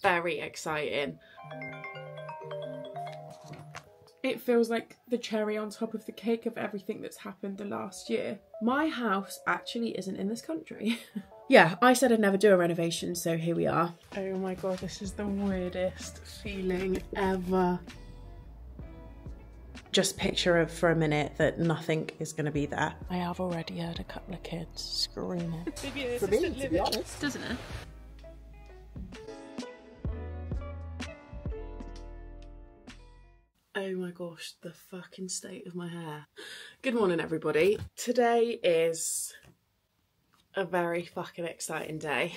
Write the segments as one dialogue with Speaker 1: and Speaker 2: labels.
Speaker 1: Very exciting. It feels like the cherry on top of the cake of everything that's happened the last year. My house actually isn't in this country. Yeah, I said I'd never do a renovation, so here we are. Oh my god, this is the weirdest feeling ever. Just picture for a minute that nothing is going to be there. I have already heard a couple of kids screaming.
Speaker 2: For me, to be honest.
Speaker 1: Doesn't it? Oh my gosh, the fucking state of my hair. Good morning, everybody. Today is a very fucking exciting day.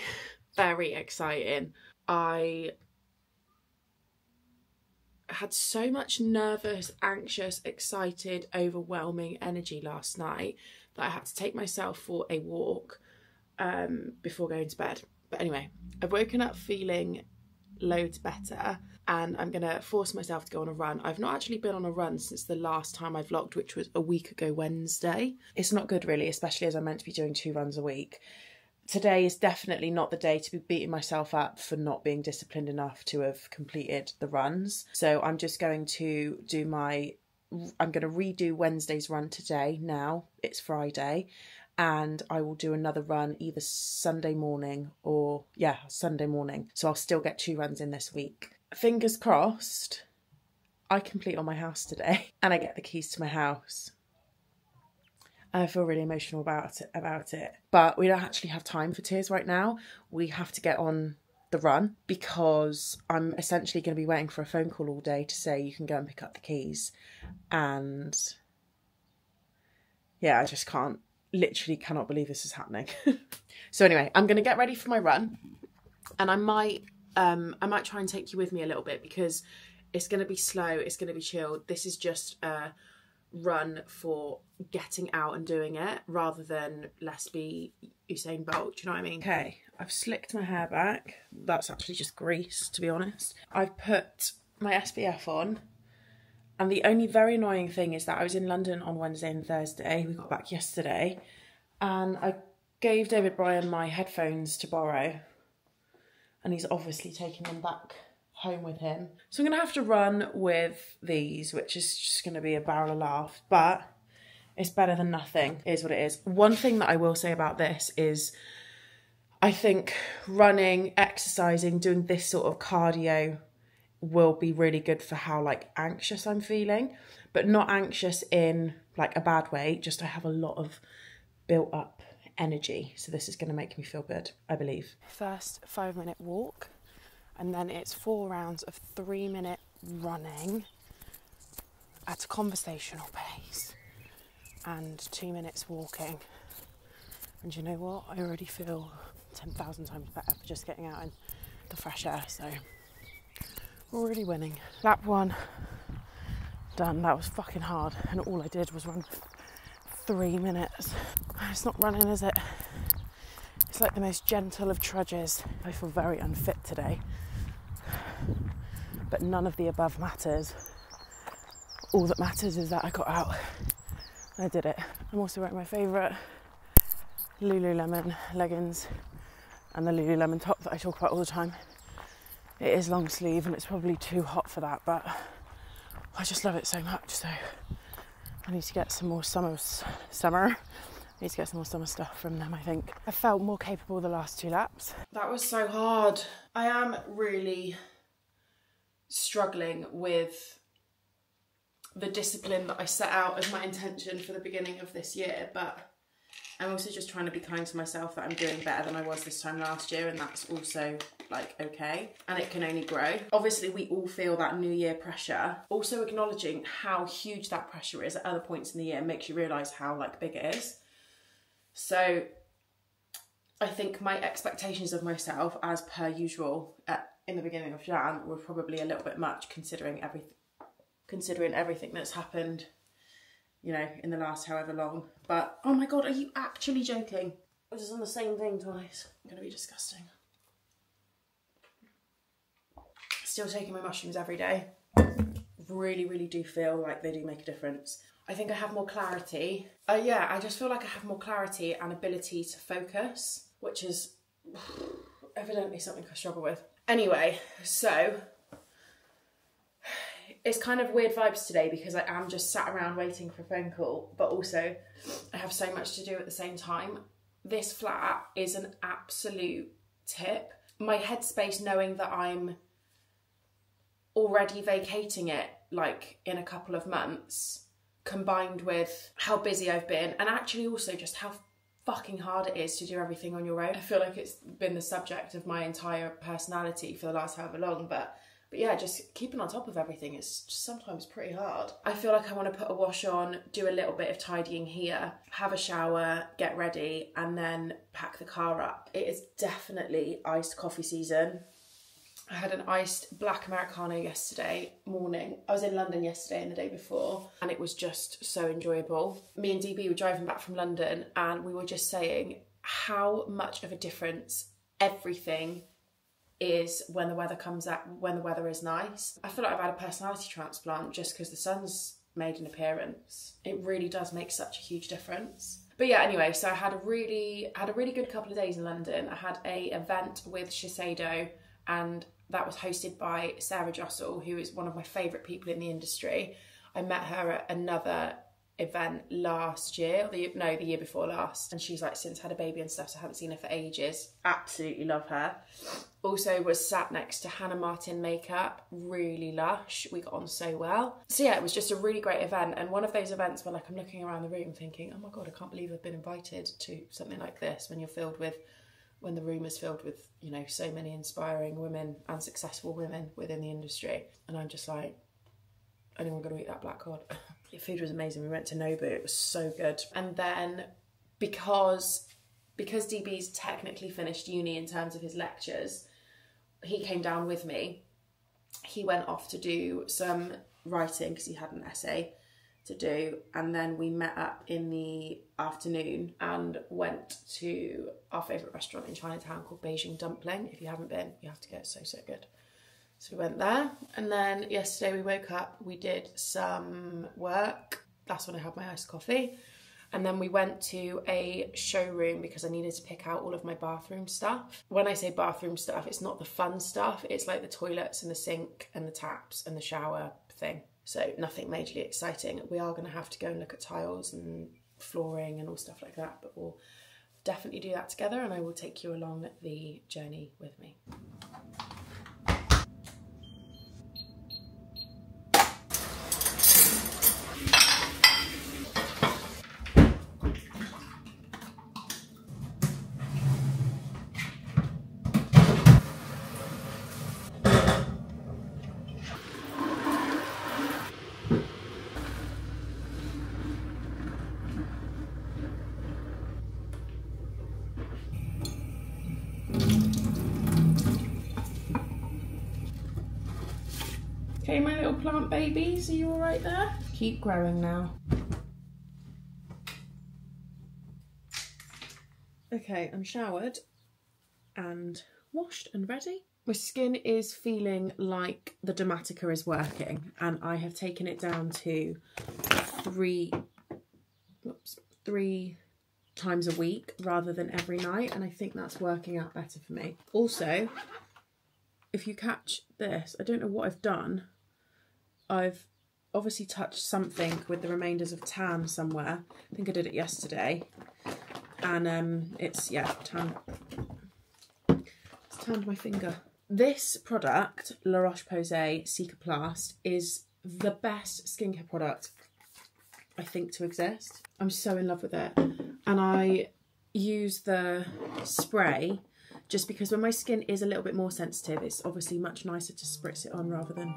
Speaker 1: Very exciting. I had so much nervous, anxious, excited, overwhelming energy last night that I had to take myself for a walk before going to bed. But anyway, I've woken up feeling loads better and I'm gonna force myself to go on a run. I've not actually been on a run since the last time I vlogged, which was a week ago Wednesday. It's not good really, especially as I'm meant to be doing 2 runs a week. Today is definitely not the day to be beating myself up for not being disciplined enough to have completed the runs. So I'm just going to do I'm going to redo Wednesday's run today now. It's Friday. And I will do another run either Sunday morning or, yeah, Sunday morning. So I'll still get 2 runs in this week. Fingers crossed, I complete on my house today and I get the keys to my house. I feel really emotional about it. But we don't actually have time for tears right now. We have to get on the run because I'm essentially going to be waiting for a phone call all day to say you can go and pick up the keys. And yeah, I just literally cannot believe this is happening. So anyway, I'm going to get ready for my run and I might try and take you with me a little bit because it's going to be slow, it's going to be chilled. This is just a run for getting out and doing it rather than let's be Usain Bolt, do you know what I mean? Okay, I've slicked my hair back. That's actually just grease, to be honest. I've put my SPF on and the only very annoying thing is that I was in London on Wednesday and Thursday. We got back yesterday and I gave David Bryan my headphones to borrow and he's obviously taking them back home with him. So I'm going to have to run with these, which is just going to be a barrel of laughs, but it's better than nothing. It is what it is. One thing that I will say about this is I think running, exercising, doing this sort of cardio will be really good for how like anxious I'm feeling, but not anxious in like a bad way, just I have a lot of built up energy. So this is going to make me feel good, I believe. First 5-minute walk and then it's 4 rounds of 3-minute running at a conversational pace and 2 minutes walking. And you know what? I already feel 10,000 times better for just getting out in the fresh air. So we're already winning. Lap 1 done. That was fucking hard and all I did was run 3 minutes. It's not running, is it? It's like the most gentle of trudges. I feel very unfit today, but none of the above matters. All that matters is that I got out and I did it. I'm also wearing my favourite Lululemon leggings and the Lululemon top that I talk about all the time. It is long sleeve and it's probably too hot for that, but I just love it so much. So I need to get some more summer. I need to get some more summer stuff from them, I think. I felt more capable the last 2 laps. That was so hard. I am really struggling with the discipline that I set out as my intention for the beginning of this year, but I'm also just trying to be kind to myself that I'm doing better than I was this time last year, and that's also like okay, and it can only grow. Obviously we all feel that new year pressure. Also acknowledging how huge that pressure is at other points in the year makes you realise how like big it is. So I think my expectations of myself, as per usual in the beginning of Jan, were probably a little bit much considering everything that's happened, you know, in the last however long. But oh my god, are you actually joking? I was on the same thing twice. I'm gonna be disgusting. Still taking my mushrooms every day. Really, really do feel like they do make a difference. I think I have more clarity. Yeah, I just feel like I have more clarity and ability to focus, which is evidently something I struggle with. Anyway, so it's kind of weird vibes today because I am just sat around waiting for a phone call, but also I have so much to do at the same time. This flat is an absolute tip. My headspace knowing that I'm already vacating it like in a couple of months, combined with how busy I've been, and actually also just how fucking hard it is to do everything on your own. I feel like it's been the subject of my entire personality for the last however long, but yeah, just keeping on top of everything is just sometimes pretty hard. I feel like I want to put a wash on, do a little bit of tidying here, have a shower, get ready, and then pack the car up. It is definitely iced coffee season. I had an iced black Americano yesterday morning. I was in London yesterday and the day before, and it was just so enjoyable. Me and DB were driving back from London and we were just saying how much of a difference everything is when the weather comes out, when the weather is nice. I feel like I've had a personality transplant just because the sun's made an appearance. It really does make such a huge difference. But yeah, anyway, so I had a really good couple of days in London. I had a event with Shiseido, and that was hosted by Sarah Jossel, who is one of my favourite people in the industry. I met her at another event last year, the year before last, and she's like since had a baby and stuff, so I haven't seen her for ages. Absolutely love her. Also was sat next to Hannah Martin Makeup, really lush. We got on so well. So yeah, it was just a really great event, and one of those events where like I'm looking around the room thinking, oh my god, I can't believe I've been invited to something like this, when the room is filled with, you know, so many inspiring women and successful women within the industry. And I'm just like, anyone gonna eat that black cod? The food was amazing. We went to Nobu, it was so good. And then because DB's technically finished uni in terms of his lectures, he came down with me. He went off to do some writing because he had an essay to do, and then we met up in the afternoon and went to our favourite restaurant in Chinatown called Beijing Dumpling. If you haven't been, you have to go, it's so good. So we went there, and then yesterday we woke up, we did some work. That's when I had my iced coffee. And then we went to a showroom because I needed to pick out all of my bathroom stuff. When I say bathroom stuff, it's not the fun stuff. It's like the toilets and the sink and the taps and the shower thing. So nothing majorly exciting. We are going to have to go and look at tiles and flooring and all stuff like that, but we'll definitely do that together, and I will take you along the journey with me. Okay, my little plant babies, are you all right there? Keep growing now. Okay, I'm showered and washed and ready. My skin is feeling like the Dermatica is working, and I have taken it down to three times a week rather than every night, and I think that's working out better for me. Also, if you catch this, I don't know what I've done. I've obviously touched something with the remainders of tan somewhere. I think I did it yesterday. And it's, yeah, it's tanned my finger. This product, La Roche-Posay Cicaplast, is the best skincare product I think to exist. I'm so in love with it. And I use the spray just because when my skin is a little bit more sensitive, it's obviously much nicer to spritz it on rather than...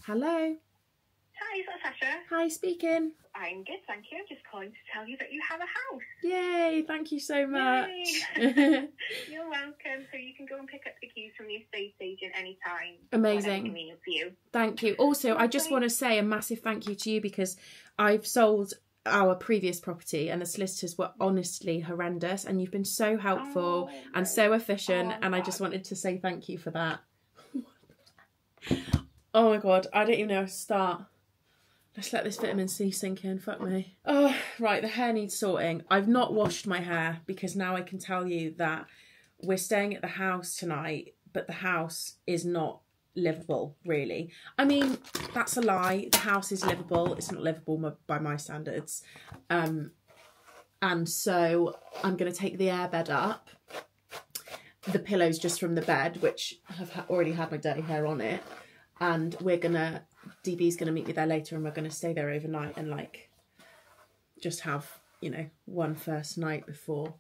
Speaker 1: Hello.
Speaker 3: Hi, is that Sasha?
Speaker 1: Hi, speaking.
Speaker 3: I'm good, thank you. I'm just calling to tell you that you have a house.
Speaker 1: Yay, thank you so much.
Speaker 3: You're welcome. So you can go and pick up the keys from the estate agent anytime.
Speaker 1: Amazing.
Speaker 3: Convenient for you.
Speaker 1: Thank you. Also, I just want to say a massive thank you to you because I've sold our previous property and the solicitors were honestly horrendous, and you've been so helpful and so efficient, and I just wanted to say thank you for that. Oh my god, I don't even know how to start. Let's let this vitamin C sink in, fuck me. Oh, right, the hair needs sorting. I've not washed my hair because now I can tell you that we're staying at the house tonight, but the house is not livable, really. I mean, that's a lie. The house is livable. It's not livable by my standards. And so I'm going to take the airbed up. The pillows just from the bed, which have already had my dirty hair on it. And DB's going to meet me there later, and we're going to stay there overnight and like just have, you know, one first night before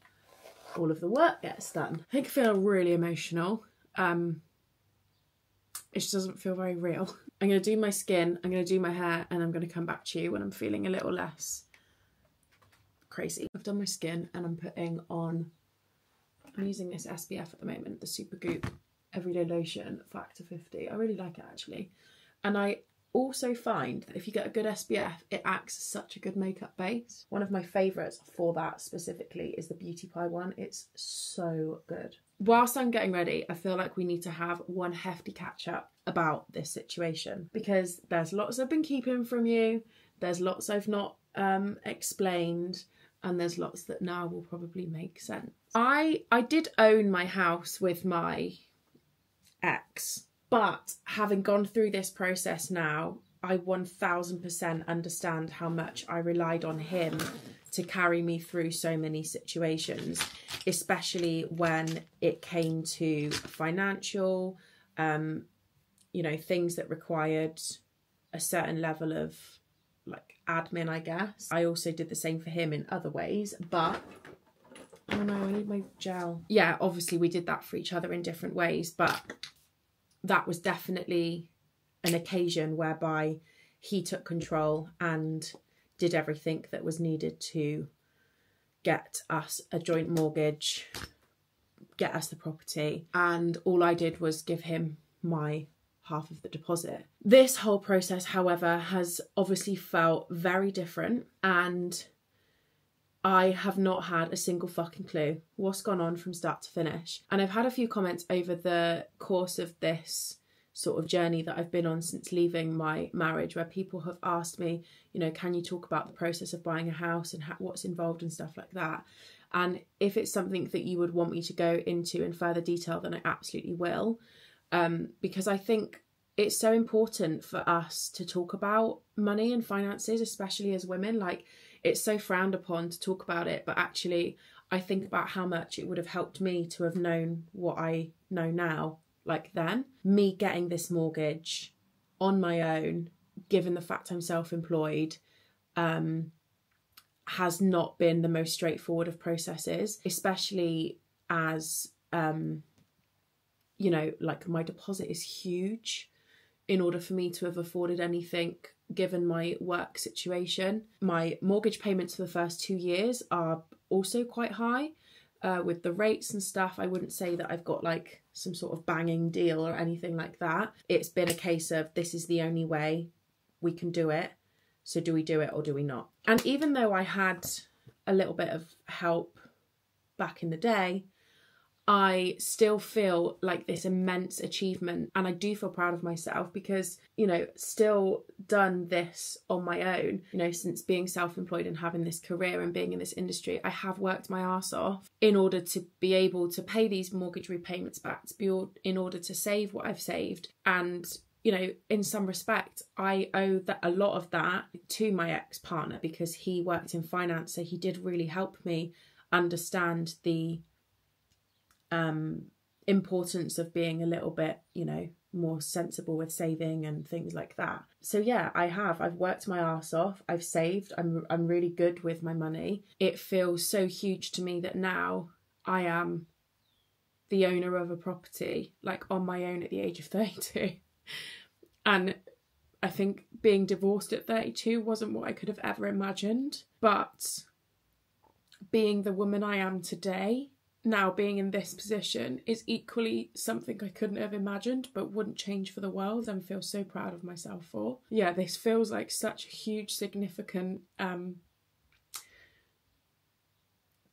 Speaker 1: all of the work gets done. I think I feel really emotional. It just doesn't feel very real. I'm going to do my skin, I'm going to do my hair, and I'm going to come back to you when I'm feeling a little less crazy. I've done my skin and I'm using this SPF at the moment, the Supergoop Everyday Lotion Factor 50. I really like it actually. And I also find that if you get a good SPF, it acts as such a good makeup base. One of my favourites for that specifically is the Beauty Pie one. It's so good. Whilst I'm getting ready, I feel like we need to have one hefty catch up about this situation, because there's lots I've been keeping from you, there's lots I've not explained, and there's lots that now will probably make sense. I did own my house with my ex, but having gone through this process now, I 1000% understand how much I relied on him to carry me through so many situations, especially when it came to financial, you know, things that required a certain level of like admin, I guess. I also did the same for him in other ways, but oh no, I need my gel. Yeah, obviously we did that for each other in different ways, but that was definitely an occasion whereby he took control and did everything that was needed to get us a joint mortgage, get us the property, and all I did was give him my half of the deposit. This whole process, however, has obviously felt very different, and I have not had a single fucking clue what's gone on from start to finish. And I've had a few comments over the course of this sort of journey that I've been on since leaving my marriage, where people have asked me, you know, can you talk about the process of buying a house and what's involved and stuff like that. And if it's something that you would want me to go into in further detail, then I absolutely will. Because I think it's so important for us to talk about money and finances, especially as women. Like, it's so frowned upon to talk about it, but actually I think about how much it would have helped me to have known what I know now. Like then, me getting this mortgage on my own, given the fact I'm self-employed, has not been the most straightforward of processes, especially as, you know, like my deposit is huge in order for me to have afforded anything given my work situation. My mortgage payments for the first 2 years are also quite high. With the rates and stuff, I wouldn't say that I've got like some sort of banging deal or anything like that. It's been a case of this is the only way we can do it. So do we do it or do we not? And even though I had a little bit of help back in the day, I still feel like this immense achievement, and I do feel proud of myself because, you know, still done this on my own, you know, since being self-employed and having this career and being in this industry. I have worked my arse off in order to be able to pay these mortgage repayments back, in order to save what I've saved. And, you know, in some respect, I owe a lot of that to my ex-partner because he worked in finance, so he did really help me understand the importance of being a little bit, you know, more sensible with saving and things like that. So yeah, I've worked my arse off. I've saved. I'm really good with my money. It feels so huge to me that now I am the owner of a property, like on my own at the age of 32. And I think being divorced at 32 wasn't what I could have ever imagined. But being the woman I am today, now being in this position, is equally something I couldn't have imagined but wouldn't change for the world and feel so proud of myself for. Yeah, this feels like such a huge, significant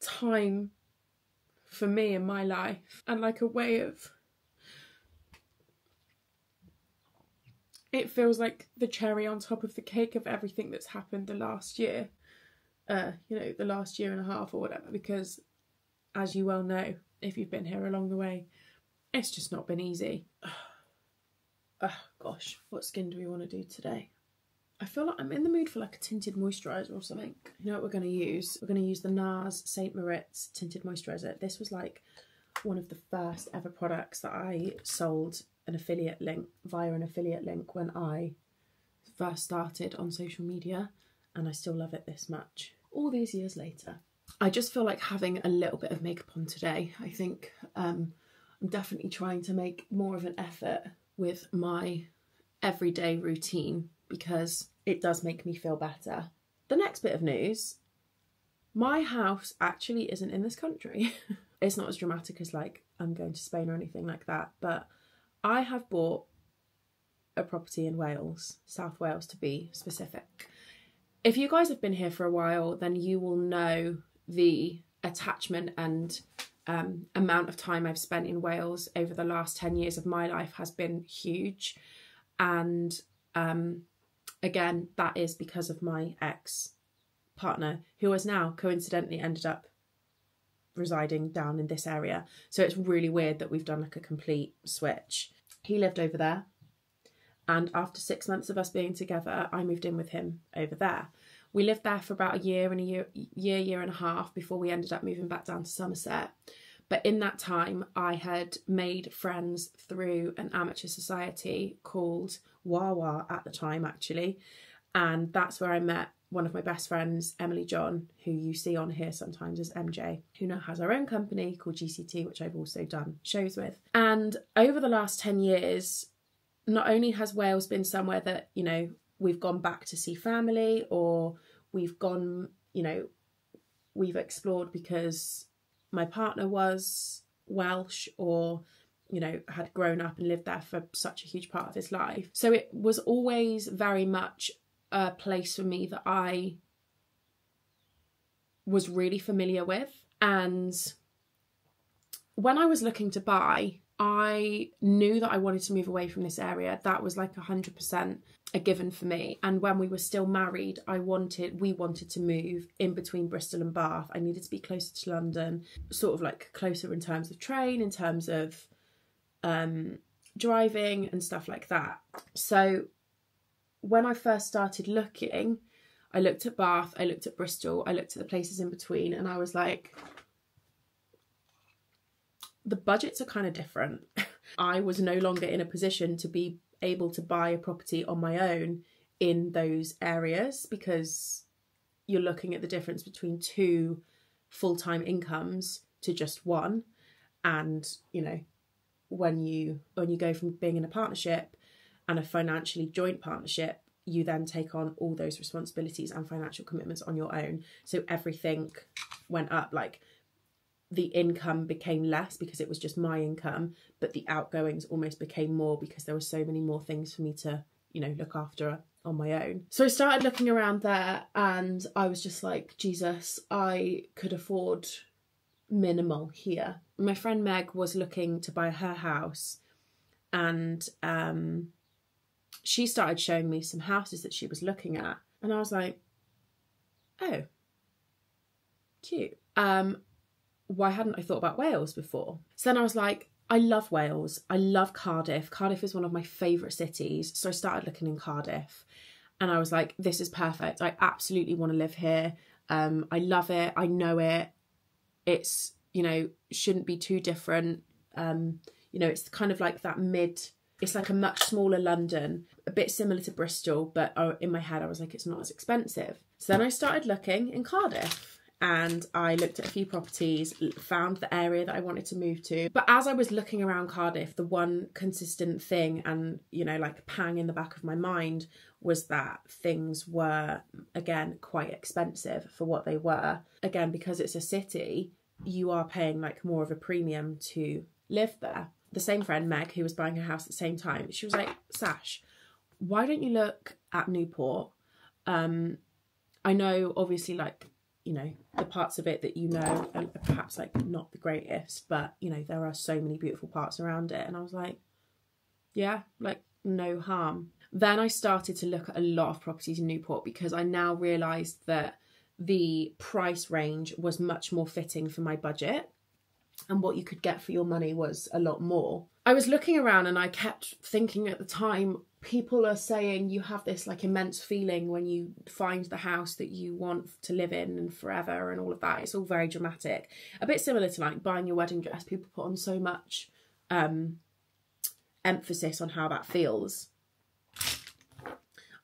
Speaker 1: time for me in my life, and like a way of, it feels like the cherry on top of the cake of everything that's happened the last year, you know, the last year and a half or whatever, because as you well know, if you've been here along the way. It's just not been easy. Oh gosh, what skin do we want to do today? I feel like I'm in the mood for like a tinted moisturiser or something. You know what we're going to use? We're going to use the NARS St. Moritz tinted moisturiser. This was like one of the first ever products that I sold an affiliate link via an affiliate link when I first started on social media, and I still love it this much all these years later. I just feel like having a little bit of makeup on today. I think I'm definitely trying to make more of an effort with my everyday routine because it does make me feel better. The next bit of news, my house actually isn't in this country. It's not as dramatic as like I'm going to Spain or anything like that, but I have bought a property in Wales, South Wales to be specific. If you guys have been here for a while, then you will know the attachment and amount of time I've spent in Wales over the last 10 years of my life has been huge. And again, that is because of my ex-partner, who has now coincidentally ended up residing down in this area. So it's really weird that we've done like a complete switch. He lived over there, and after 6 months of us being together, I moved in with him over there. We lived there for about a year and a half before we ended up moving back down to Somerset. But in that time, I had made friends through an amateur society called Wawa at the time, actually. And that's where I met one of my best friends, Emily John, who you see on here sometimes as MJ, who now has her own company called GCT, which I've also done shows with. And over the last 10 years, not only has Wales been somewhere that, you know, we've gone back to see family, or we've gone, you know, we've explored because my partner was Welsh, or, you know, had grown up and lived there for such a huge part of his life. So it was always very much a place for me that I was really familiar with. And when I was looking to buy, I knew that I wanted to move away from this area. That was like 100% a given for me. And when we were still married, we wanted to move in between Bristol and Bath. I needed to be closer to London, sort of like closer in terms of train, in terms of driving and stuff like that. So when I first started looking, I looked at Bath, I looked at Bristol, I looked at the places in between, and I was like, the budgets are kind of different. I was no longer in a position to be able to buy a property on my own in those areas, because you're looking at the difference between 2 full-time incomes to just one. And, you know, when you go from being in a partnership and a financially joint partnership, you then take on all those responsibilities and financial commitments on your own. So everything went up. Like, the income became less because it was just my income, but the outgoings almost became more because there were so many more things for me to, you know, look after on my own. So I started looking around there, and I was just like, Jesus, I could afford minimal here. My friend Meg was looking to buy her house, and she started showing me some houses that she was looking at, and I was like, oh, cute. Why hadn't I thought about Wales before? So then I was like, I love Wales. I love Cardiff. Cardiff is one of my favourite cities. So I started looking in Cardiff, and I was like, this is perfect. I absolutely want to live here. I love it. I know it. It's, you know, shouldn't be too different. You know, it's kind of like that it's like a much smaller London, a bit similar to Bristol, but in my head I was like, it's not as expensive. So then I started looking in Cardiff, and I looked at a few properties, found the area that I wanted to move to. But as I was looking around Cardiff, the one consistent thing, and, you know, like pang in the back of my mind, was that things were, again, quite expensive for what they were. Again, because it's a city, you are paying like more of a premium to live there. The same friend, Meg, who was buying her house at the same time, she was like, Sash, why don't you look at Newport? I know, obviously, like, you know, the parts of it that you know are perhaps like not the greatest, but, you know, there are so many beautiful parts around it. And I was like, yeah, like, no harm. Then I started to look at a lot of properties in Newport, because I now realised that the price range was much more fitting for my budget. and what you could get for your money was a lot more. I was looking around and I kept thinking at the time, people are saying you have this like immense feeling when you find the house that you want to live in and forever and all of that. It's all very dramatic. A bit similar to like buying your wedding dress. People put on so much emphasis on how that feels.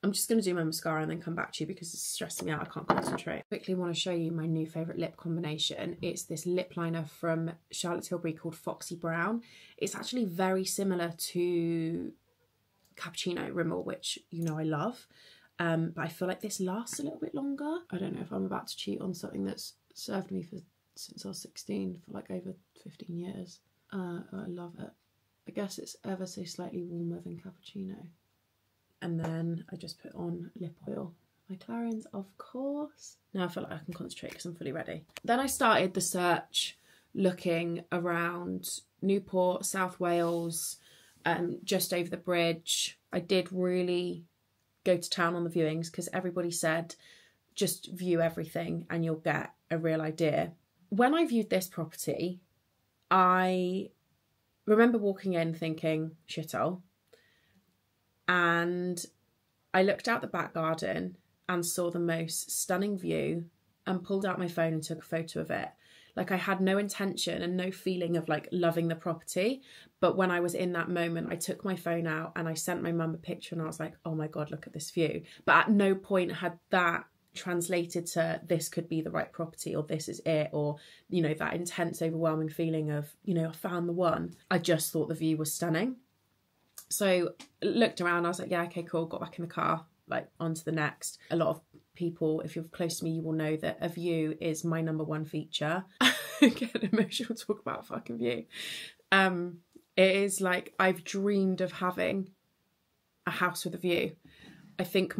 Speaker 1: I'm just going to do my mascara and then come back to you because it's stressing me out. I can't concentrate. Quickly want to show you my new favourite lip combination. It's this lip liner from Charlotte Tilbury called Foxy Brown. It's actually very similar to Cappuccino Rimmel, which you know I love. But I feel like this lasts a little bit longer. I don't know if I'm about to cheat on something that's served me since I was 16 for like over 15 years. I love it. I guess it's ever so slightly warmer than Cappuccino. And then I just put on lip oil. My Clarins, of course. Now I feel like I can concentrate because I'm fully ready. Then I started the search looking around Newport, South Wales, just over the bridge. I did really go to town on the viewings because everybody said just view everything and you'll get a real idea. When I viewed this property, I remember walking in thinking, shithole. And I looked out the back garden and saw the most stunning view and pulled out my phone and took a photo of it. Like I had no intention and no feeling of like loving the property. But when I was in that moment, I took my phone out and I sent my mum a picture and I was like, oh my God, look at this view. But at no point had that translated to this could be the right property or this is it, or, you know, that intense, overwhelming feeling of, you know, I found the one. I just thought the view was stunning. So looked around, I was like, yeah, okay, cool. Got back in the car, like on to the next. A lot of people, if you're close to me, you will know that a view is my number one feature. Get emotional talk about a fucking view. It is like, I've dreamed of having a house with a view. I think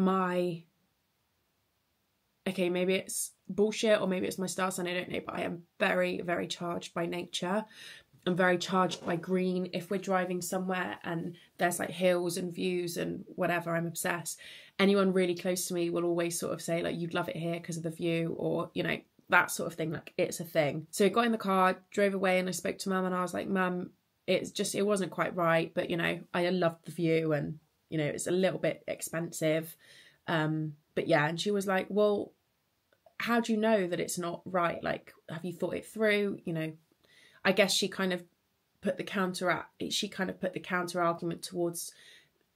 Speaker 1: okay, maybe it's bullshit or maybe it's my star sign, I don't know, but I am very, very charged by nature. I'm very charged by green. If we're driving somewhere and there's like hills and views and whatever, I'm obsessed. Anyone really close to me will always sort of say like, you'd love it here because of the view, or, you know, that sort of thing. Like it's a thing. So I got in the car, drove away, and I spoke to Mum and I was like, Mum, it wasn't quite right, but you know, I loved the view and, you know, it's a little bit expensive. But yeah, and she was like, well, how do you know that it's not right? Like, have you thought it through? You know, I guess she kind of put the counter argument towards,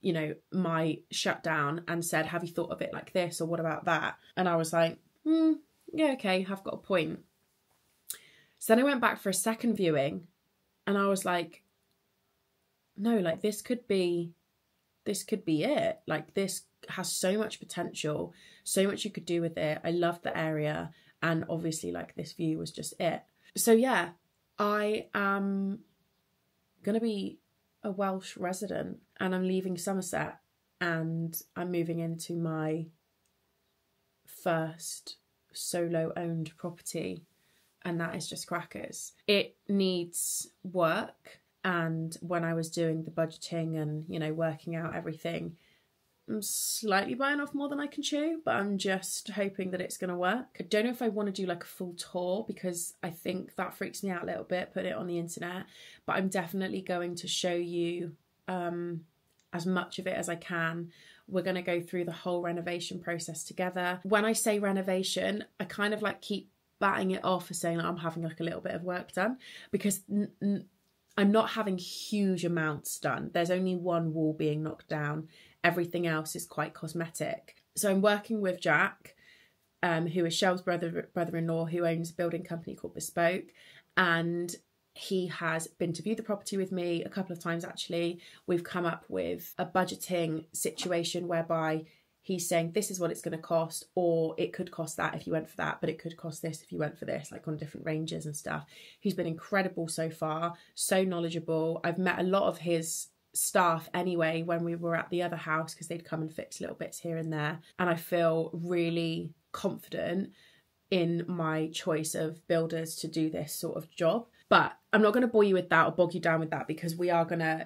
Speaker 1: you know, my shutdown and said, have you thought of it like this, or what about that? And I was like, yeah, okay, I've got a point. So then I went back for a second viewing and I was like, no, like this could be it. Like this has so much potential, so much you could do with it. I loved the area, and obviously like this view was just it. So yeah, I am going to be a Welsh resident and I'm leaving Somerset and I'm moving into my first solo owned property, and that is just crackers. It needs work, and when I was doing the budgeting and, you know, working out everything, I'm slightly biting off more than I can chew, but I'm just hoping that it's going to work. I don't know if I want to do like a full tour because I think that freaks me out a little bit, put it on the internet, but I'm definitely going to show you as much of it as I can. We're going to go through the whole renovation process together. When I say renovation, I kind of like keep batting it off as saying that I'm having like a little bit of work done, because I'm not having huge amounts done. There's only one wall being knocked down. Everything else is quite cosmetic. So I'm working with Jack, who is Shell's brother-in-law, who owns a building company called Bespoke. And he has been to view the property with me a couple of times, actually. We've come up with a budgeting situation whereby he's saying this is what it's going to cost, or it could cost that if you went for that, but it could cost this if you went for this, like on different ranges and stuff. He's been incredible so far, so knowledgeable. I've met a lot of his staff anyway when we were at the other house, because they'd come and fix little bits here and there, and I feel really confident in my choice of builders to do this sort of job. But I'm not going to bore you with that or bog you down with that, because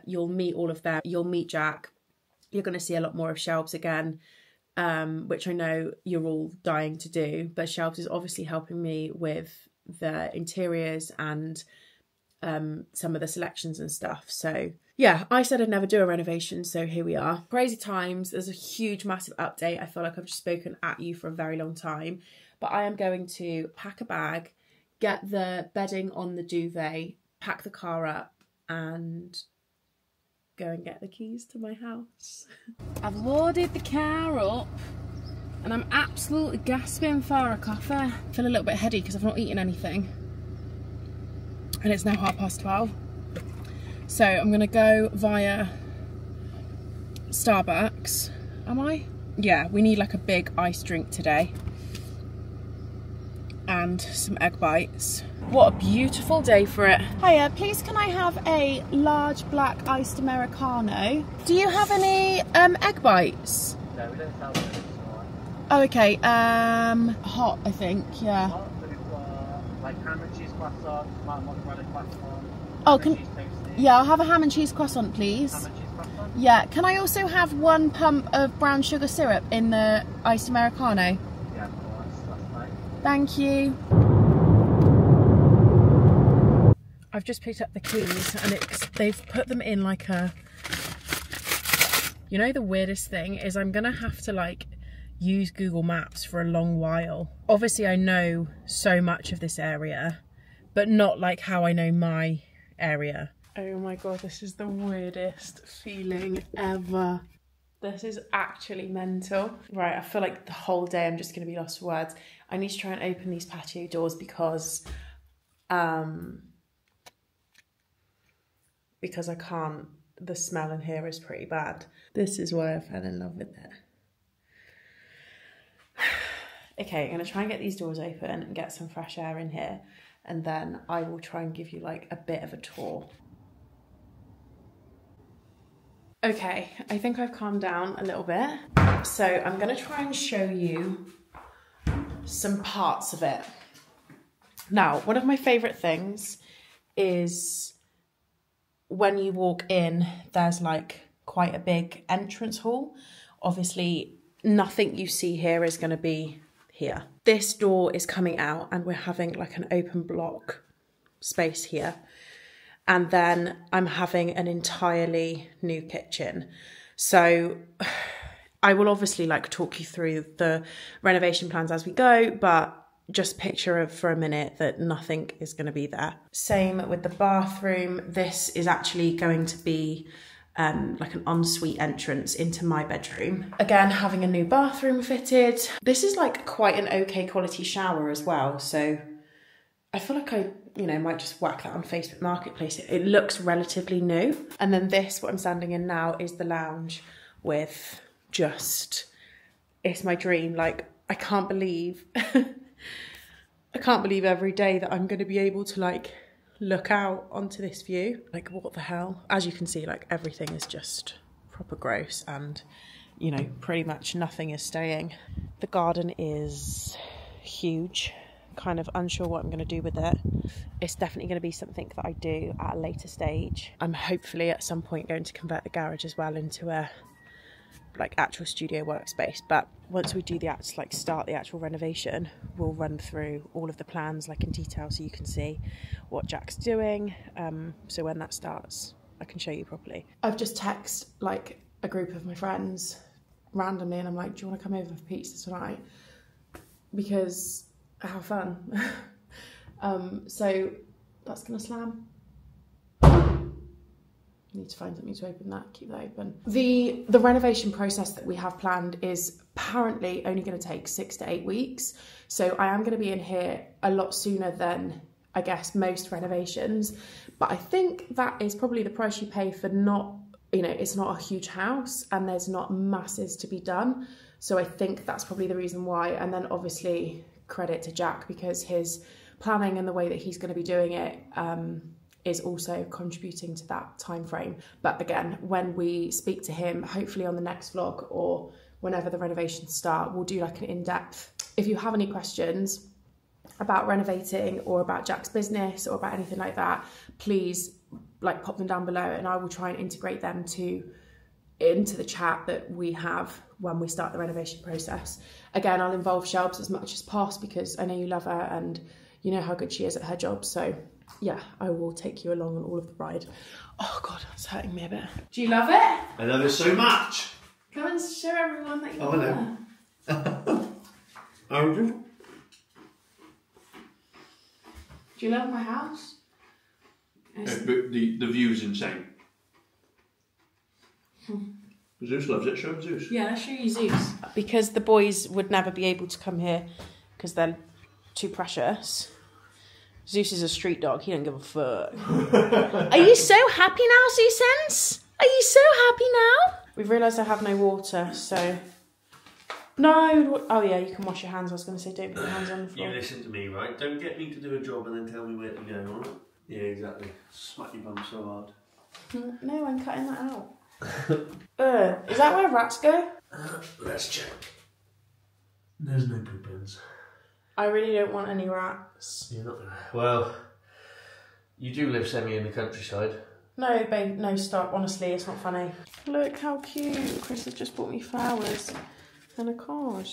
Speaker 1: you'll meet all of them. You'll meet Jack, you're going to see a lot more of Shelbs again, which I know you're all dying to do. But Shelbs is obviously helping me with the interiors and some of the selections and stuff. So yeah, I said I'd never do a renovation, so here we are. Crazy times. There's a huge, massive update. I feel like I've just spoken at you for a very long time, but I am going to pack a bag, get the bedding on the duvet, pack the car up, and go and get the keys to my house. I've loaded the car up and I'm absolutely gasping for a coffee. I feel a little bit heady because I've not eaten anything. And it's now 12:30. So I'm gonna go via Starbucks. Am I? Yeah, we need like a big iced drink today. And some egg bites. What a beautiful day for it. Hiya, please can I have a large black iced Americano? Do you have any egg bites?
Speaker 2: No, we don't sell them.
Speaker 1: Oh, okay. Hot, I think, yeah.
Speaker 2: Hot, but we've got like ham and cheese croissant, tomato mozzarella croissant.
Speaker 1: Oh,
Speaker 2: Yeah,
Speaker 1: I'll have a ham and cheese croissant, please.
Speaker 2: ham and cheese croissant?
Speaker 1: Yeah, can I also have 1 pump of brown sugar syrup in the iced Americano?
Speaker 2: Yeah, of course, that's fine.
Speaker 1: Thank you. I've just picked up the keys and they've put them in like a... You know, the weirdest thing is I'm gonna have to like use Google Maps for a long while. Obviously I know so much of this area, but not like how I know my area. Oh my god, this is the weirdest feeling ever. This is actually mental. Right, I feel like the whole day I'm just gonna be lost for words. I need to try and open these patio doors because I can't. The smell in here is pretty bad. This is why I fell in love with it. Okay, I'm gonna try and get these doors open and get some fresh air in here, and then I will try and give you like a bit of a tour. Okay, I think I've calmed down a little bit. So I'm gonna try and show you some parts of it. Now, one of my favorite things is when you walk in, there's like quite a big entrance hall. Obviously, nothing you see here is gonna be here. This door is coming out and we're having like an open block space here. And then I'm having an entirely new kitchen. So I will obviously like talk you through the renovation plans as we go, but just picture for a minute that nothing is going to be there. Same with the bathroom. This is actually going to be like an ensuite entrance into my bedroom. Again, having a new bathroom fitted. This is like quite an okay quality shower as well. So I feel like I, might just whack that on Facebook Marketplace. It looks relatively new. And then this, what I'm standing in now, is the lounge with just, it's my dream. Like, I can't believe, I can't believe every day that I'm going to be able to like look out onto this view. Like, what the hell? As you can see, like everything is just proper gross and, pretty much nothing is staying. The garden is huge. Kind of unsure what I'm going to do with it. It's definitely going to be something that I do at a later stage. I'm hopefully at some point going to convert the garage as well into a like actual studio workspace, but once we do start the actual renovation, we'll run through all of the plans like in detail so you can see what Jack's doing, so when that starts I can show you properly. I've just texted like a group of my friends randomly and I'm like, do you want to come over for pizza tonight? Because have fun. So that's gonna slam. Need to find something to open that, keep that open. The renovation process that we have planned is apparently only going to take 6 to 8 weeks. So I am going to be in here a lot sooner than I guess most renovations. But I think that is probably the price you pay for not, it's not a huge house and there's not masses to be done. So I think that's probably the reason why. And then obviously credit to Jack because his planning and the way that he's going to be doing it is also contributing to that time frame. But again, when we speak to him, hopefully on the next vlog or whenever the renovations start, we'll do like an in-depth. If you have any questions about renovating or about Jack's business or about anything like that, please like pop them down below and I will try and integrate them into the chat that we have when we start the renovation process. Again, I'll involve Shelbs as much as possible because I know you love her and you know how good she is at her job. So Yeah, I will take you along on all of the ride. Oh God, it's hurting me a bit. Do you love it?
Speaker 4: I love it so much.
Speaker 1: Come and show everyone that you love it.
Speaker 4: Oh, do?
Speaker 1: Do you love my house?
Speaker 4: But the view's insane. Zeus loves it. Show him Zeus.
Speaker 1: Yeah, let's show you Zeus. Because the boys would never be able to come here because they're too precious. Zeus is a street dog. He don't give a fuck. Are you so happy now, Zeusens? Are you so happy now? We've realised I have no water, so... No! Oh yeah, you can wash your hands. I was going to say don't put your hands on the floor.
Speaker 4: You listen to me, right? Don't get me to do a job and then tell me where to go, alright? Yeah, exactly. Smack your bum so hard.
Speaker 1: No, I'm cutting that out. Is that where rats go?
Speaker 4: Let's check. There's no poop bins.
Speaker 1: I really don't want any rats.
Speaker 4: You're not gonna... Well, you do live semi in the countryside.
Speaker 1: No, babe, no, stop. Honestly, it's not funny. Look how cute. Chris has just bought me flowers and a card.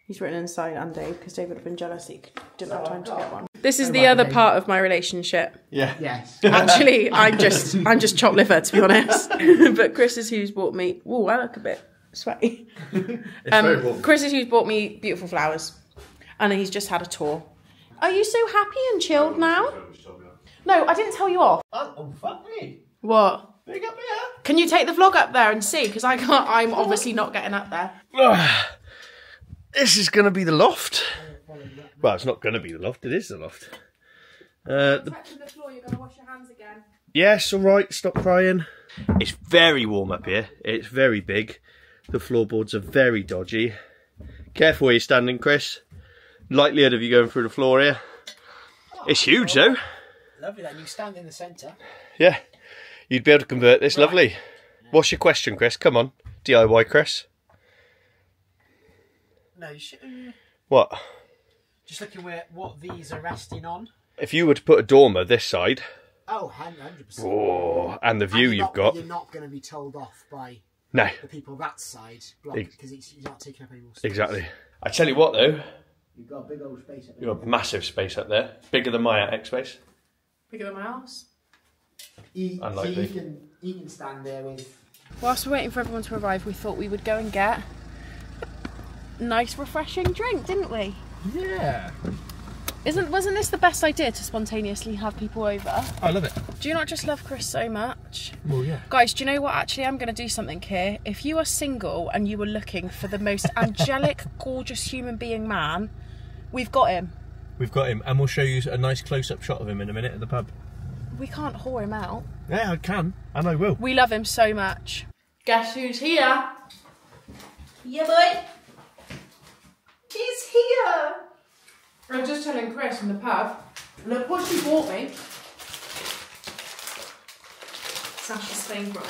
Speaker 1: He's written inside and Dave because Dave would have been jealous that he didn't have time to get one. This is the other part of my relationship.
Speaker 4: Yeah.
Speaker 2: Yes.
Speaker 1: Actually, I'm just chopped liver, to be honest. But Chris is who's bought me... Oh, I look a bit sweaty.
Speaker 4: Very warm.
Speaker 1: Chris is who's bought me beautiful flowers. And he's just had a tour. Are you so happy and chilled now? No, I didn't tell you off.
Speaker 4: Oh, fuck me.
Speaker 1: What?
Speaker 4: Big up here.
Speaker 1: Can you take the vlog up there and see? Because I can't. I'm obviously not getting up there.
Speaker 4: This is going to be the loft. Well, it's not going to be the loft. It is the loft.
Speaker 1: Touching the floor, you're going to wash your hands again.
Speaker 4: Yes, all right. Stop crying. It's very warm up here. It's very big. The floorboards are very dodgy. Careful where you're standing, Chris. Likelihood of you going through the floor here. It's huge, though.
Speaker 2: Lovely that you stand in the centre.
Speaker 4: Yeah. You'd be able to convert this. Right. Lovely. What's your question, Chris? Come on. DIY, Chris.
Speaker 2: No, you should...
Speaker 4: What?
Speaker 2: Just looking where what these are resting on.
Speaker 4: If you were to put a dormer this side...
Speaker 2: Oh, 100%.
Speaker 4: Oh, and the view you've got...
Speaker 2: You're not going to be told off by
Speaker 4: the
Speaker 2: people that side because you're not taking up any more space.
Speaker 4: Exactly. I tell you what, though.
Speaker 2: You've got a big old space up there.
Speaker 4: You've got massive space up there. Bigger than my attic space.
Speaker 1: Bigger than my house?
Speaker 4: Unlikely.
Speaker 2: So you can stand there with...
Speaker 1: Whilst we're waiting for everyone to arrive, we thought we would go and get a nice refreshing drink, didn't we?
Speaker 2: Yeah.
Speaker 1: Wasn't this the best idea to spontaneously have people over?
Speaker 4: I love it.
Speaker 1: Do you not just love Chris so much?
Speaker 4: Well, yeah.
Speaker 1: Guys, do you know what? Actually, I'm going to do something here. If you are single and you were looking for the most angelic, gorgeous human being man, we've got him.
Speaker 4: We've got him, and we'll show you a nice close-up shot of him in a minute at the pub.
Speaker 1: We can't whore him out.
Speaker 4: Yeah, I can, and I will.
Speaker 1: We love him so much. Guess who's here? Yeah, boy. He's here. I was just telling Chris in the pub, look what she bought me. Sasha's favourite.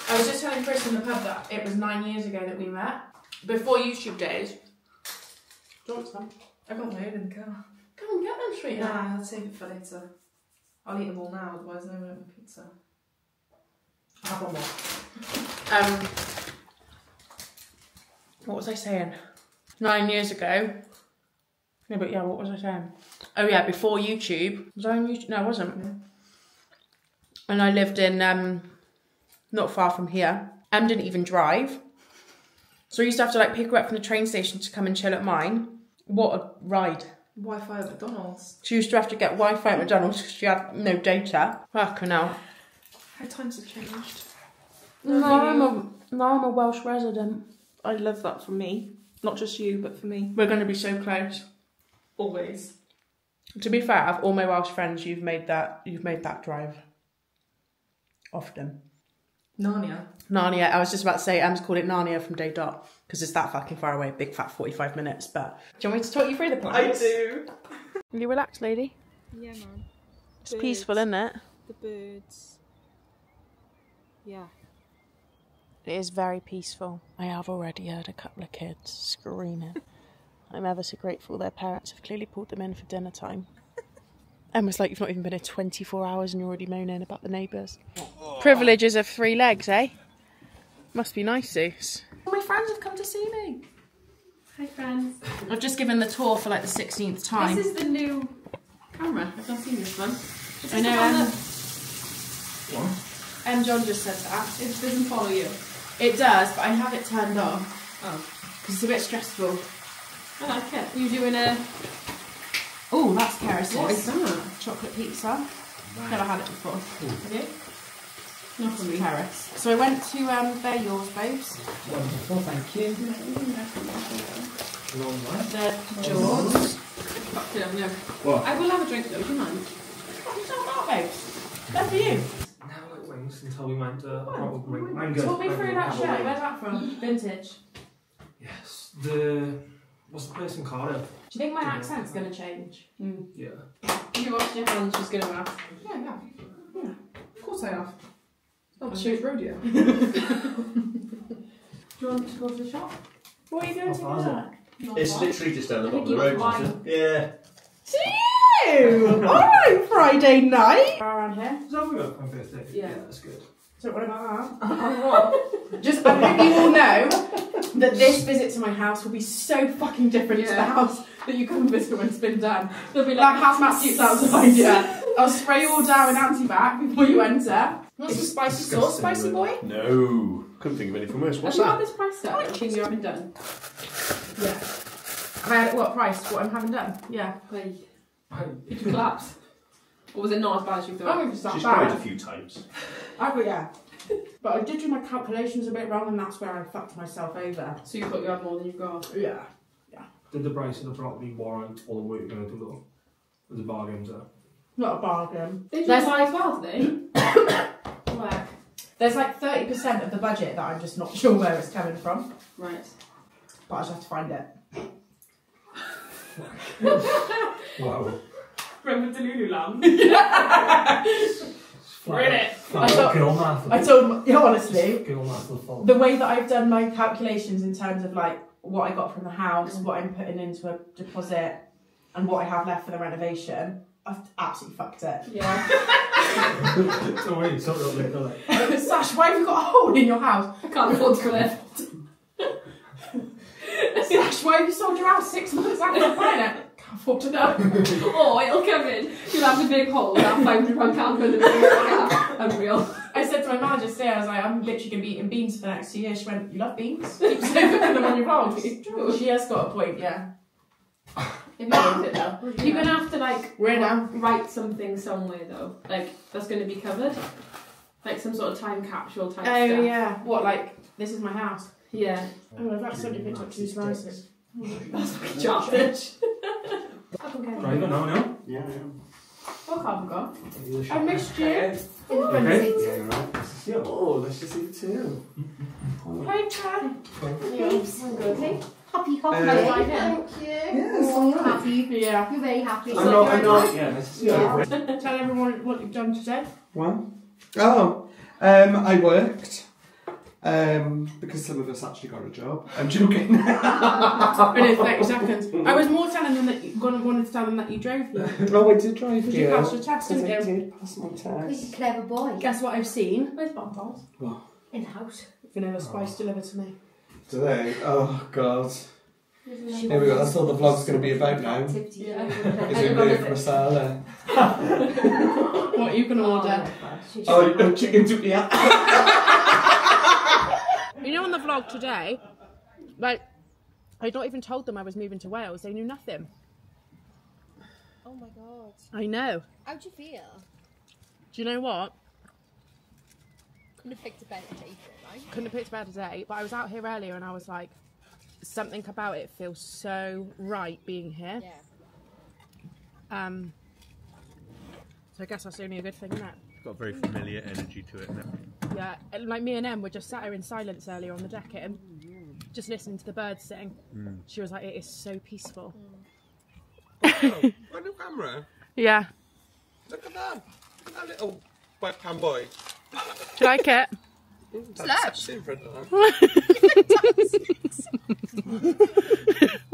Speaker 1: I was just telling Chris in the pub that it was 9 years ago that we met. Before YouTube days. Do you want some?
Speaker 5: I got my own in the car.
Speaker 1: Come and get them, sweetheart.
Speaker 5: Nah, I'll save it for later. I'll eat them all now, otherwise no one will have my pizza.
Speaker 1: I'll have one more. What was I saying? 9 years ago. No, but yeah, what was I saying? Oh yeah, before YouTube. Was I on YouTube? No, I wasn't.
Speaker 5: Yeah.
Speaker 1: And I lived in, not far from here. Em didn't even drive. So I used to have to like pick her up from the train station to come and chill at mine. What a ride.
Speaker 5: Wi-Fi at McDonald's.
Speaker 1: She used to have to get Wi-Fi at McDonald's because she had no data. Fucking hell.
Speaker 5: How times have changed.
Speaker 1: Now I'm a Welsh resident.
Speaker 5: I love that for me. Not just you, but for me.
Speaker 1: We're going to be so close.
Speaker 5: Always.
Speaker 1: To be fair, of all my Welsh friends, you've made that drive often.
Speaker 5: Narnia.
Speaker 1: Narnia. I was just about to say, Em's called it Narnia from day dot because it's that fucking far away. Big fat 45 minutes. But do you want me to talk you through the plans?
Speaker 5: I do.
Speaker 1: Are you relaxed, lady?
Speaker 6: Yeah, man.
Speaker 1: It's peaceful, isn't it?
Speaker 6: The birds. Yeah.
Speaker 1: It is very peaceful. I have already heard a couple of kids screaming. I'm ever so grateful their parents have clearly pulled them in for dinner time. Emma's like, you've not even been here 24 hours and you're already moaning about the neighbours. Privileges of 3 legs, eh? Must be nice, Zeus. My friends have come to see me.
Speaker 5: Hi, friends.
Speaker 1: I've just given the tour for like the 16th time.
Speaker 5: This is the new camera. I've not seen this one.
Speaker 1: I know.
Speaker 5: What?
Speaker 1: John just said that.
Speaker 5: It doesn't follow you.
Speaker 1: It does, but I have it turned off
Speaker 5: Oh.
Speaker 1: because it's a bit stressful.
Speaker 5: I like it. You doing a...
Speaker 1: Oh, that's Keris's.
Speaker 5: What is that?
Speaker 1: Chocolate pizza. Never had it before.
Speaker 5: Have you? Not for me.
Speaker 1: Keris. So I went to they're yours, babes.
Speaker 2: Wonderful, thank you.
Speaker 1: They're yours.
Speaker 5: Fuck it, no.
Speaker 2: What?
Speaker 5: I will have a drink though, do you mind?
Speaker 1: It's not bad, babes. They're for you.
Speaker 2: Now it wings until we went to a
Speaker 1: What?
Speaker 2: proper drink. I'm good.
Speaker 1: Talk me through that
Speaker 2: Have a
Speaker 1: shirt.
Speaker 2: wing.
Speaker 1: Where's that from? Vintage.
Speaker 2: Yes. What's the place in Cardiff?
Speaker 1: Do you think my accent's going to change?
Speaker 2: Yeah.
Speaker 5: You washed your hands, she's going to ask.
Speaker 1: Yeah, yeah. Yeah. Of course I have.
Speaker 5: Oh, shoot rodeo.
Speaker 1: Do you want to go to the shop? What are you going to
Speaker 2: How
Speaker 1: do?
Speaker 2: far is
Speaker 4: It's literally just down the
Speaker 1: I
Speaker 4: bottom
Speaker 1: think
Speaker 4: of the
Speaker 1: you
Speaker 4: road,
Speaker 1: want
Speaker 4: isn't it? Yeah.
Speaker 1: Alright, Friday night. Around here.
Speaker 2: Is that what we got for my birthday?
Speaker 5: Yeah.
Speaker 2: That's good.
Speaker 1: So what about that? Just, I hope you all know that this visit to my house will be so fucking different to the house that you come and visit when it's been done.
Speaker 5: There'll be
Speaker 1: Like house map suits outside, yeah. I'll spray you all down with anti-bac before you enter. What's the spicy sauce, spicy boy?
Speaker 4: No. Couldn't think of anything worse. What's
Speaker 5: Have you got
Speaker 4: that?
Speaker 5: this price set? Anything you haven't done?
Speaker 1: Yeah. Have I had it, what price? What I'm having done? Yeah.
Speaker 5: Like, did you collapse? Or was it not as bad as you
Speaker 1: I
Speaker 5: thought?
Speaker 1: think it's that
Speaker 4: She's cried a
Speaker 1: bad.
Speaker 4: few times.
Speaker 1: I thought, yeah. But I did do my calculations a bit wrong and that's where I fucked myself over.
Speaker 5: So you thought you had more than you've got?
Speaker 1: Yeah.
Speaker 2: Did the price of the property warrant all the work you're going to do though? Was the bargains there?
Speaker 1: Not a bargain.
Speaker 5: Did you
Speaker 1: There's
Speaker 5: buy as well today? Where?
Speaker 1: There's like 30% of the budget that I'm just not sure where it's coming from.
Speaker 5: Right.
Speaker 1: But I just have to find it.
Speaker 2: Wow.
Speaker 5: Remember Delulu Lamb?
Speaker 1: We're in it.
Speaker 2: I
Speaker 1: told, yeah, honestly,
Speaker 2: Girl math will fall.
Speaker 1: the way that I've done my calculations in terms of like what I got from the house, what I'm putting into a deposit, and what I have left for the renovation, I've absolutely fucked it.
Speaker 5: Yeah.
Speaker 2: Don't worry, sort it up later.
Speaker 1: Sash, why have you got a hole in your house?
Speaker 5: I can't afford to live.
Speaker 1: Sash, why have you sold your house 6 months after buying it? Can't afford to know.
Speaker 5: Oh, it'll come in. You'll have a big hole, that £500 camper in the middle. Unreal.
Speaker 1: I said to my manager today, I was like, I'm literally going to be eating beans for the next 2 years. She went, you love beans? Keep saying them on your vlogs.
Speaker 5: True.
Speaker 1: She has got a point, yeah.
Speaker 5: If you want it though. You're going to have to like
Speaker 1: We're now.
Speaker 5: write something somewhere though. Like, that's going to be covered. Like some sort of time capsule type
Speaker 1: Oh,
Speaker 5: stuff.
Speaker 1: yeah. What, like, this is my house?
Speaker 5: Yeah.
Speaker 1: Oh, I've actually picked up 2 slices.
Speaker 5: That's fucking childish.
Speaker 2: Right, now?
Speaker 4: Yeah,
Speaker 1: What have we got?
Speaker 2: Yeah.
Speaker 1: I missed you.
Speaker 2: Okay.
Speaker 4: yeah. Right. Oh, let's just eat too.
Speaker 1: Hi, Chad.
Speaker 3: Okay. Happy
Speaker 1: Nice
Speaker 3: holiday.
Speaker 1: like it.
Speaker 3: Thank you.
Speaker 4: Yes,
Speaker 3: Oh, you're happy.
Speaker 1: Yeah.
Speaker 3: You're very happy.
Speaker 2: I'm not, yeah, nice to see you.
Speaker 1: Tell everyone what you've done today.
Speaker 7: What? Oh, I worked. Because some of us actually got a job. I'm joking.
Speaker 1: In 30 seconds. I was more telling them that you wanted to tell them that you drove here.
Speaker 7: Oh, I did drive
Speaker 1: Because
Speaker 7: here.
Speaker 1: you passed your test,
Speaker 7: Because
Speaker 1: didn't
Speaker 7: I
Speaker 1: you?
Speaker 7: did pass my
Speaker 3: He's
Speaker 7: test.
Speaker 3: a clever boy.
Speaker 1: Guess what I've seen? Where's bonbons?
Speaker 7: What?
Speaker 3: In the house.
Speaker 1: Vanilla spice delivered to me.
Speaker 7: Today? Oh, God. Here we go, that's all the vlog's going to be about now. Is
Speaker 5: Yeah.
Speaker 7: it ready for Masala?
Speaker 1: What are you going to order?
Speaker 7: Oh, chicken tikka.
Speaker 1: You know, on the vlog today, like, I'd not even told them I was moving to Wales. They knew nothing.
Speaker 8: Oh my god.
Speaker 1: I know.
Speaker 8: How'd you feel?
Speaker 1: Do you know what?
Speaker 8: Couldn't have picked a better day for it, right?
Speaker 1: Couldn't have picked a better day, but I was out here earlier and I was like, something about it feels so right being here.
Speaker 8: Yeah.
Speaker 1: So I guess that's only a good thing, isn't it?
Speaker 4: It's got a very familiar energy to it now.
Speaker 1: Yeah, and like me and Em were just sat here in silence earlier on the decking, just listening to the birds sing. She was like, it is so peaceful.
Speaker 9: Oh, a new camera.
Speaker 1: Yeah.
Speaker 9: Look at that. Look at that little webcam boy.
Speaker 1: Do you like it?
Speaker 9: That's sexy in front of that.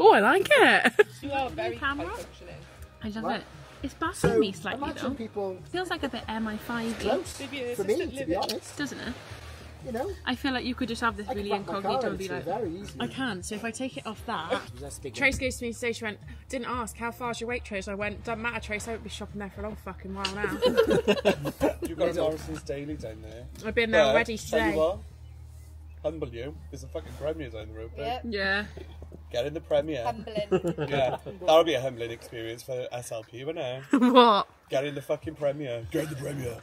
Speaker 1: Oh, I like it.
Speaker 8: You are very
Speaker 1: camera?
Speaker 8: functioning.
Speaker 1: I love it. It's baffling me slightly though.
Speaker 9: People
Speaker 1: Feels like a bit MI5
Speaker 9: close for me, to be honest.
Speaker 1: doesn't it?
Speaker 10: You know?
Speaker 5: I feel like you could just have this really incognito and be like,
Speaker 10: very easily.
Speaker 1: I can. So if I take it off that, Trace goes to me today. She went, "Didn't ask how far's your Waitrose." I went, "Doesn't matter, Trace. I won't be shopping there for a long fucking while now."
Speaker 9: You've got Morrison's Daily down there.
Speaker 1: I've been there already
Speaker 9: Tell you
Speaker 1: today.
Speaker 9: what, humble you. There's a fucking Premier down the road.
Speaker 8: Yep.
Speaker 5: yeah.
Speaker 9: Get in the Premier.
Speaker 8: Humbling.
Speaker 9: Yeah, that'll be a humbling experience for SLP, won't it?
Speaker 5: What?
Speaker 9: Get in the fucking Premier. Get in the Premier.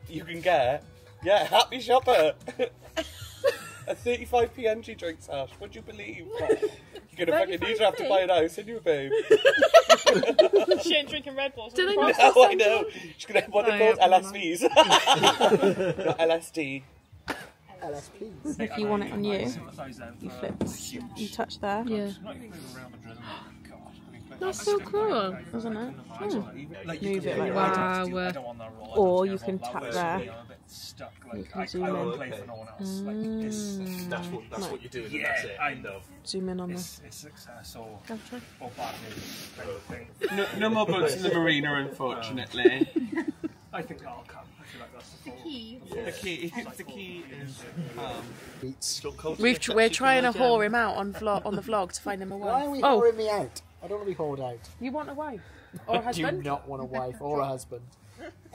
Speaker 9: You can get, yeah, happy shopper. A 35p entry drink, Sash. What do you believe? You're gonna fucking need to have to buy an house, aren't you, babe?
Speaker 8: She ain't drinking Red Bulls.
Speaker 5: Do they
Speaker 9: No,
Speaker 5: not
Speaker 9: I know. She's gonna have what they're called LSVs. Not LSD.
Speaker 6: LSPs. If you want it on you, you flip, you touch there.
Speaker 5: Yeah. That's so cool,
Speaker 6: Isn't it?
Speaker 1: Move it like
Speaker 5: wow.
Speaker 6: Or you can tap there. You can zoom in.
Speaker 4: That's what you're doing. Yeah, that's it. End of.
Speaker 6: Zoom in on the.
Speaker 2: It's success or
Speaker 6: Go try.
Speaker 2: bad news kind of thing.
Speaker 7: No more boats in the marina, unfortunately.
Speaker 2: I think that'll come. I feel like that's the
Speaker 8: Key.
Speaker 7: The key is
Speaker 1: We're trying to whore him out on the vlog to find him a wife.
Speaker 10: Why are we whoring me out? I don't want to be whored out.
Speaker 1: You want a wife or a
Speaker 10: I do
Speaker 1: husband?
Speaker 10: not want a wife or a husband.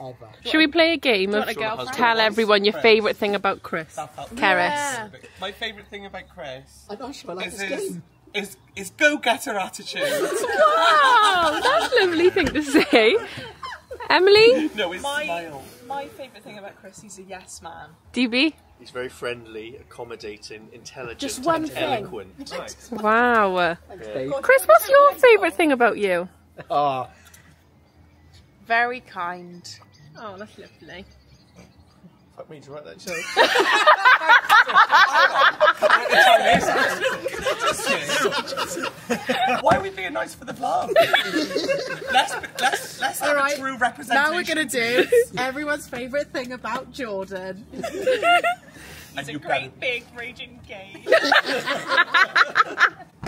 Speaker 10: Ever.
Speaker 5: Should we play a game of tell everyone your favourite thing about Chris? Keris.
Speaker 1: Yeah.
Speaker 7: My favourite thing about Chris
Speaker 10: I'm not sure I like this game.
Speaker 7: is go-getter attitude.
Speaker 5: Wow, that's a lovely thing to say. Emily?
Speaker 7: No, it's smile.
Speaker 11: My favourite thing about Chris, he's a yes man.
Speaker 5: DB?
Speaker 4: He's very friendly, accommodating, intelligent,
Speaker 1: Just one
Speaker 4: and
Speaker 1: thing.
Speaker 4: eloquent.
Speaker 5: Wow.
Speaker 10: Thanks, babe.
Speaker 5: Chris, what's your favourite thing about you?
Speaker 10: Oh,
Speaker 1: Very kind.
Speaker 5: Oh, that's lovely.
Speaker 4: Fuck me to write that joke.
Speaker 7: Why are we being nice for the vlog? Let's have a true representation.
Speaker 1: Now we're gonna do everyone's favourite thing about Jordan.
Speaker 7: And you
Speaker 11: Big raging gay.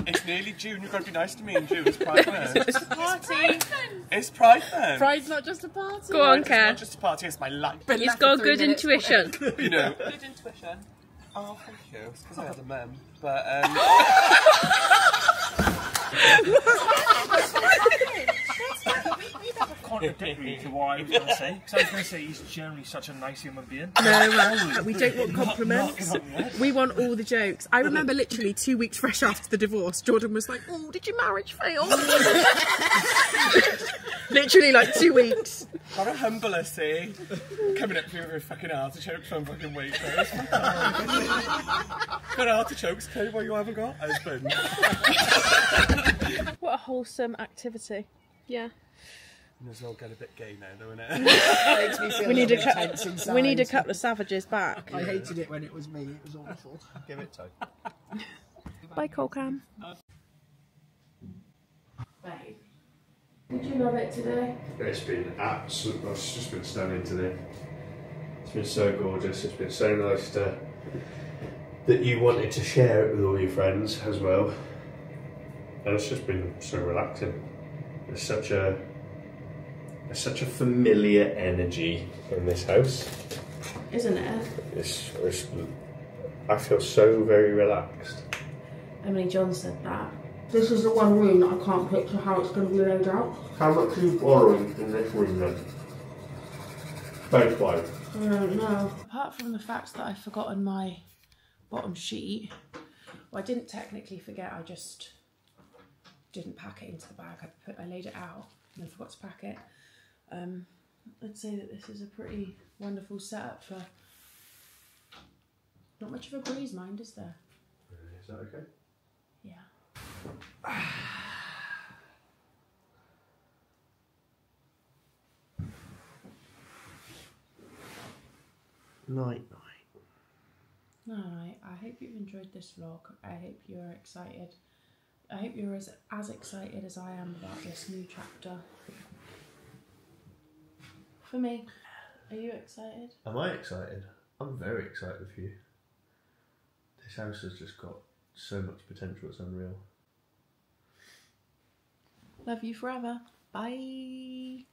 Speaker 7: It's nearly June. You've got to be nice to me in June. It's Pride Month.
Speaker 11: It's a party.
Speaker 7: It's Pride Month.
Speaker 1: Pride's not just a party.
Speaker 5: Go on,
Speaker 7: It's
Speaker 5: Kat.
Speaker 7: not just a party. It's my life.
Speaker 5: He's got good intuition.
Speaker 7: You know.
Speaker 11: Good intuition.
Speaker 7: Oh, thank you. It's because I had a mum. But
Speaker 2: contradictory to what I was going to say. Because I was going to say he's generally such a nice human being.
Speaker 1: No, we don't want compliments. We want all the jokes. I remember literally 2 weeks fresh after the divorce, Jordan was like, "Oh, did your marriage fail?" Literally like 2 weeks.
Speaker 7: got a humble essay. Coming up here with a fucking artichoke from fucking Waitrose. Got artichokes, tell you what you haven't got? Husband.
Speaker 6: What a wholesome activity.
Speaker 5: Yeah.
Speaker 7: It's all getting a bit gay now, though, isn't it?
Speaker 6: We need a couple of savages back.
Speaker 10: I hated it when it was me. It was awful.
Speaker 4: Give it time.
Speaker 6: Bye, Colcam.
Speaker 1: Babe, did you love it today?
Speaker 4: It's been absolute. It's just been stunning today. It's been so gorgeous. It's been so nice to that you wanted to share it with all your friends as well, and it's just been so relaxing. There's such a familiar energy in this house,
Speaker 1: Isn't it?
Speaker 4: I feel so very relaxed.
Speaker 1: Emily John said that. This is the one room that I can't picture how it's going to be laid out.
Speaker 4: How much are you borrowing in this room then? Both wide.
Speaker 1: I don't know. Apart from the fact that I've forgotten my bottom sheet, well, I didn't technically forget, I just didn't pack it into the bag. I laid it out and then forgot to pack it. I'd say that this is a pretty wonderful setup for not much of a breeze, mind, is there?
Speaker 4: Is that okay?
Speaker 1: Yeah.
Speaker 4: Night.
Speaker 1: Alright, I hope you've enjoyed this vlog. I hope you're excited. I hope you're as excited as I am about this new chapter. For me. Are you excited?
Speaker 4: Am I excited? I'm very excited for you. This house has just got so much potential, it's unreal.
Speaker 1: Love you forever. Bye.